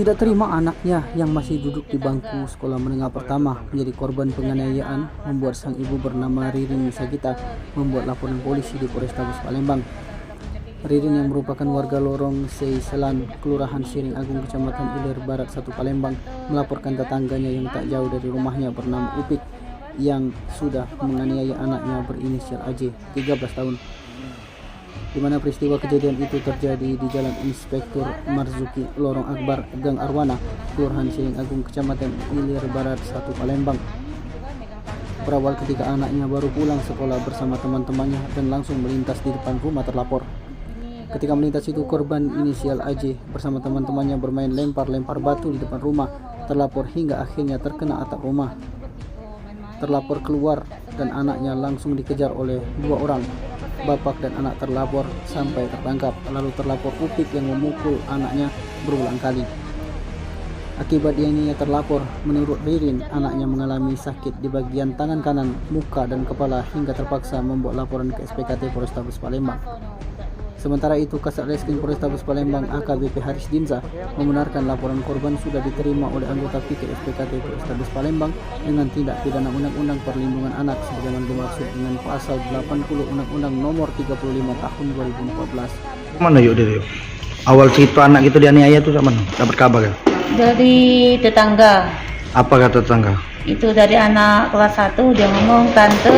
Tidak terima anaknya yang masih duduk di bangku sekolah menengah pertama menjadi korban penganiayaan membuat sang ibu bernama Ririn Sagita membuat laporan polisi di Polrestabes Palembang. Ririn yang merupakan warga lorong Seiselan, Kelurahan Siring Agung, Kecamatan Ilir Barat 1 Palembang, melaporkan tetangganya yang tak jauh dari rumahnya bernama Upik yang sudah menganiaya anaknya berinisial AJ, 13 tahun. Di mana peristiwa kejadian itu terjadi di Jalan Inspektur Marzuki, Lorong Akbar, Gang Arwana, Kelurahan Siring Agung, Kecamatan Ilir Barat 1 Palembang. Berawal ketika anaknya baru pulang sekolah bersama teman-temannya dan langsung melintas di depan rumah terlapor. Ketika melintas itu, korban inisial AJ bersama teman-temannya bermain lempar-lempar batu di depan rumah terlapor hingga akhirnya terkena atap rumah. Terlapor keluar dan anaknya langsung dikejar oleh dua orang, bapak dan anak terlapor, sampai tertangkap. Lalu terlapor Upik yang memukul anaknya berulang kali. Akibat ini terlapor, menurut Ririn, anaknya mengalami sakit di bagian tangan kanan, muka dan kepala hingga terpaksa membuat laporan ke SPKT Polrestabes Palembang. Sementara itu, Kasat Reskrim Polrestabes Palembang AKBP Haris Dinza membenarkan laporan korban sudah diterima oleh anggota PIK SPKT Polrestabes Palembang dengan tindak pidana Undang-Undang Perlindungan Anak sebagaimana dimaksud dengan pasal 80 Undang-Undang Nomor 35 Tahun 2014. Mana yuk dia? Awal cerita anak itu dianiaya itu sama dapat kabar ya? Dari tetangga. Apa kata tetangga? Itu dari anak kelas 1 dia ngomong tante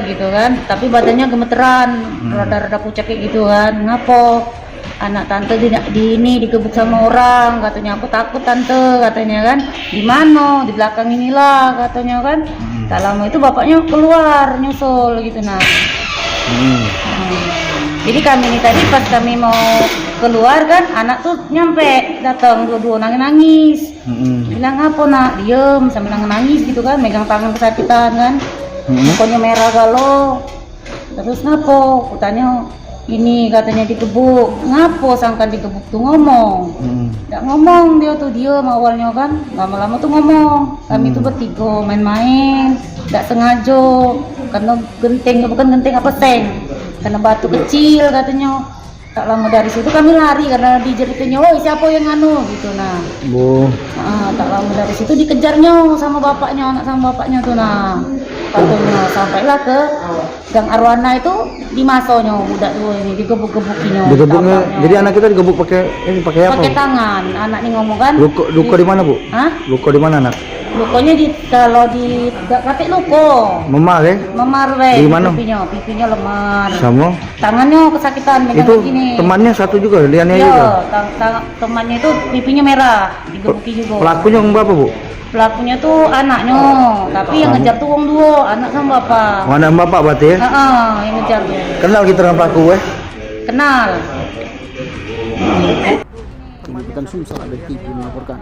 gitu kan, tapi badannya gemeteran, rada-rada pucat kayak gitu kan. Ngapo anak tante di ini digebuk sama orang, katanya. Aku takut tante, katanya kan. Di mana? Di belakang inilah, katanya kan. Tak lama itu bapaknya keluar nyusul gitu nah. Jadi kami ini tadi pas kami mau keluar kan, anak tuh nyampe datang dua-dua nangis. Bilang apa nak, diem sambil nangis gitu kan, megang tangan kesakitan kan, mukanya merah galau. Terus ngapo, kutanya ini katanya digebuk. Ngapo sangka digebuk tuh ngomong. Nggak ngomong dia tuh, diem awalnya kan, lama-lama tuh ngomong. Kami tuh bertiga main-main, nggak sengaja, karena genteng, bukan genteng apa seng, karena batu kecil katanya. Tak lama dari situ kami lari karena dijeritanya, woi siapa yang nganu gitu nah. Tak lama dari situ dikejarnya sama bapaknya, anak sama bapaknya tuh nah. Katanya sampailah ke Gang Arwana itu di masonya budak dua ini digebuk-gebukinya. Digebuknya, jadi anak kita digebuk pakai ini pakai apa? Pakai tangan. Anak nih ngomong kan. Luka di mana bu? Hah? Luka di mana anak? Lukanya kalau di katik luka. Memar ya? Memar weh. Di mana? Pipinya lemar. Sama? Tangannya kesakitan megang itu begini. temannya satu juga, dianiaya iya, juga? Temannya itu pipinya merah, digebuki juga. Pelakunya berapa bu? Pelakunya tuh anaknya, tapi yang ngejar tuh wong dua, anak sama bapak. Oh, anak bapak berarti ya? Yang ngejar tuh. Kenal kita dengan pelaku Kenal. Tim Liputan Sumsel ada TV melaporkan.